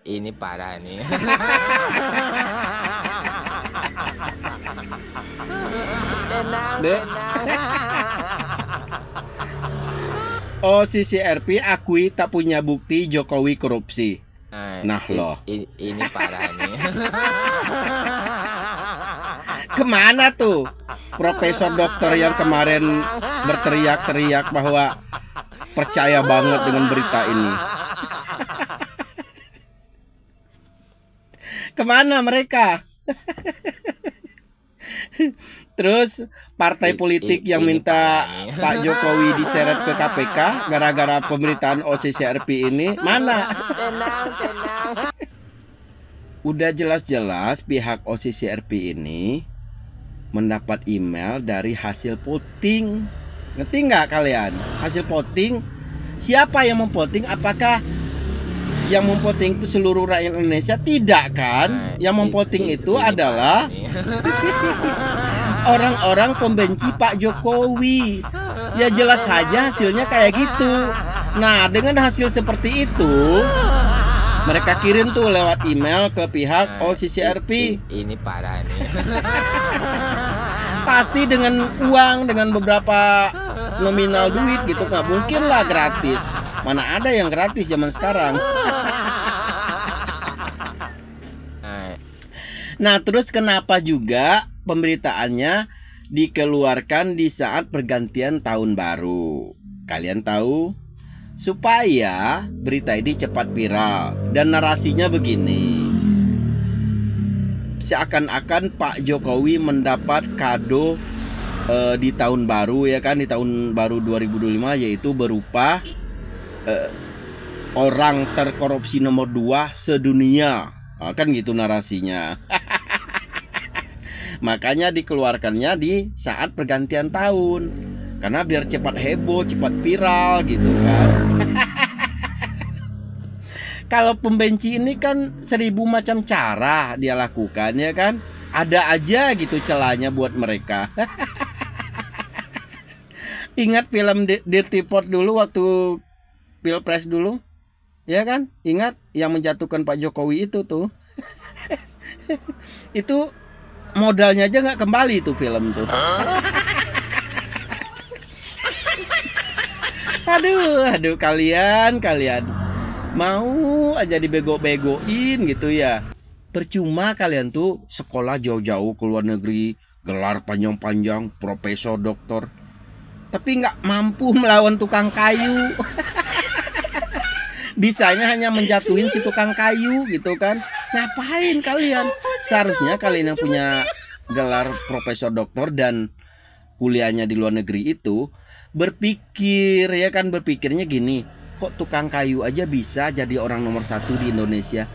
Ini parah nih. Tenang, Dek. tenang. OCCRP akui tak punya bukti Jokowi korupsi. Nah loh, Ini parah nih. kemana tuh Profesor Dokter yang kemarin berteriak-teriak bahwa percaya banget dengan berita ini? Kemana mereka? Terus partai politik yang Ini minta parah nih. Pak Jokowi diseret ke KPK gara-gara pemberitaan OCCRP ini mana? Tenang, tenang. Udah jelas-jelas pihak OCCRP ini mendapat email dari hasil voting. Ngerti nggak kalian? Hasil voting, siapa yang memvoting? Apakah yang memvoting itu seluruh rakyat Indonesia? Tidak kan? Yang memvoting itu Ini adalah parah nih. orang-orang pembenci Pak Jokowi. Ya jelas saja hasilnya kayak gitu. Nah, dengan hasil seperti itu, mereka kirim tuh lewat email ke pihak OCCRP. Ini parah nih. Pasti dengan uang, dengan beberapa nominal duit gitu. Nggak mungkin lah gratis. Mana ada yang gratis zaman sekarang. Nah, terus kenapa juga pemberitaannya dikeluarkan di saat pergantian tahun baru? Kalian tahu? Supaya berita ini cepat viral. Dan narasinya begini. Seakan-akan Pak Jokowi mendapat kado di tahun baru, ya kan, di tahun baru 2025, yaitu berupa orang terkorupsi nomor 2 sedunia. Kan gitu narasinya. Makanya dikeluarkannya di saat pergantian tahun, karena biar cepat heboh, cepat viral gitu kan. Kalau pembenci ini kan 1000 macam cara dia lakukan, ya kan. Ada aja gitu celahnya buat mereka. Ingat film Dirty Fort dulu waktu Pilpres dulu? Ya kan? Ingat yang menjatuhkan Pak Jokowi itu tuh. Itu modalnya aja nggak kembali tuh film tuh. Aduh kalian mau aja dibego-begoin gitu ya. Percuma kalian tuh sekolah jauh-jauh ke luar negeri, gelar panjang-panjang, profesor, doktor, tapi nggak mampu melawan tukang kayu. Bisanya hanya menjatuhin si tukang kayu gitu kan. Ngapain kalian? Seharusnya kalian yang punya gelar profesor, doktor, dan kuliahnya di luar negeri itu berpikir, ya kan, berpikirnya gini, kok tukang kayu aja bisa jadi orang nomor 1 di Indonesia?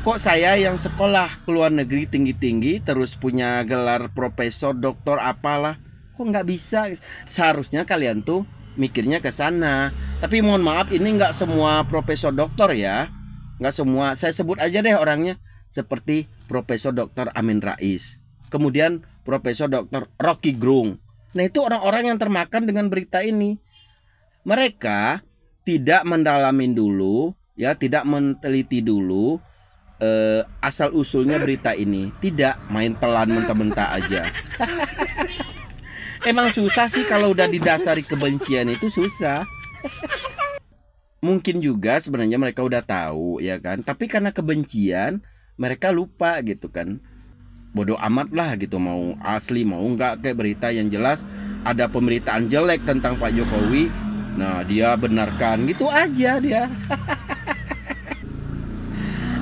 Kok saya yang sekolah ke luar negeri tinggi-tinggi terus punya gelar profesor, doktor, apalah, kok nggak bisa? Seharusnya kalian tuh mikirnya ke sana. Tapi mohon maaf, ini nggak semua profesor doktor ya, nggak semua. Saya sebut aja deh orangnya, seperti Profesor Dr. Amin Rais, kemudian Profesor Dr. Rocky Gerung. Nah, itu orang-orang yang termakan dengan berita ini. Mereka tidak mendalamin dulu, ya, tidak meneliti dulu asal usulnya berita ini. Tidak main telan mentah-mentah aja. Emang susah sih kalau udah didasari kebencian, itu susah. Mungkin juga sebenarnya mereka udah tahu, ya kan, tapi karena kebencian mereka lupa gitu kan. Bodoh amat lah gitu, mau asli mau enggak, kayak berita yang jelas ada pemberitaan jelek tentang Pak Jokowi, nah dia benarkan gitu aja dia.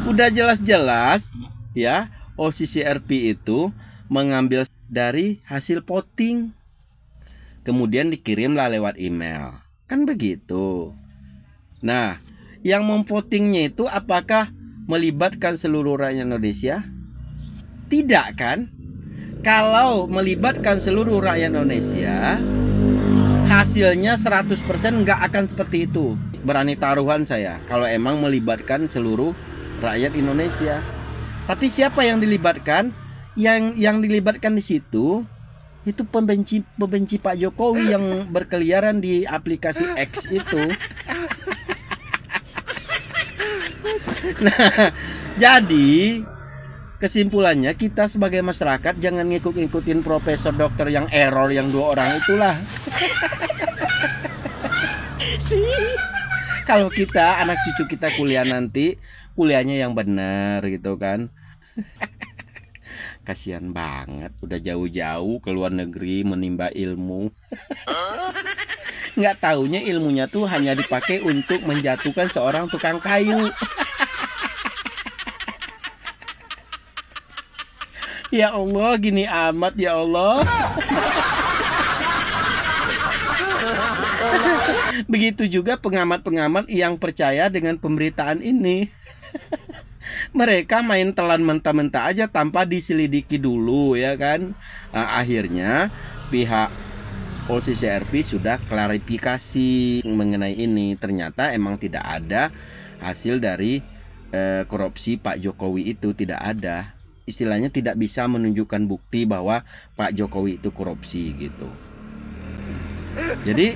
Udah jelas-jelas ya, OCCRP itu mengambil dari hasil voting, kemudian dikirimlah lewat email, kan begitu. Nah, yang memvotingnya itu apakah melibatkan seluruh rakyat Indonesia? Tidak kan? Kalau melibatkan seluruh rakyat Indonesia, hasilnya 100% nggak akan seperti itu. Berani taruhan saya, kalau emang melibatkan seluruh rakyat Indonesia. Tapi siapa yang dilibatkan? Yang dilibatkan di situ itu pembenci Pak Jokowi yang berkeliaran di aplikasi X itu. Nah, jadi kesimpulannya kita sebagai masyarakat jangan ngikut-ngikutin profesor dokter yang error yang 2 orang itulah. Kalau kita anak cucu kita kuliah nanti, kuliahnya yang benar gitu kan. Kasihan banget udah jauh-jauh ke luar negeri menimba ilmu. Nggak taunya ilmunya tuh hanya dipakai untuk menjatuhkan seorang tukang kayu. Ya Allah, gini amat ya Allah. Begitu juga pengamat-pengamat yang percaya dengan pemberitaan ini. Mereka main telan mentah-mentah aja tanpa diselidiki dulu ya kan. Akhirnya pihak OCCRP sudah klarifikasi mengenai ini. Ternyata emang tidak ada hasil dari korupsi Pak Jokowi itu, tidak ada. Istilahnya tidak bisa menunjukkan bukti bahwa Pak Jokowi itu korupsi gitu. Jadi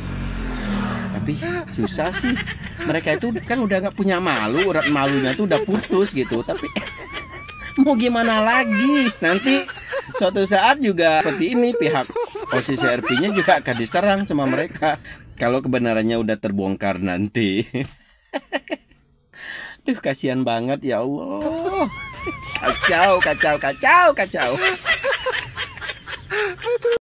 tapi susah sih. Mereka itu kan udah nggak punya malu, urat malunya tuh udah putus gitu. Tapi mau gimana lagi? Nanti suatu saat juga seperti ini, pihak OCCRP-nya juga akan diserang sama mereka kalau kebenarannya udah terbongkar nanti. Duh, kasihan banget ya Allah. Kacau, kacau, kacau, kacau.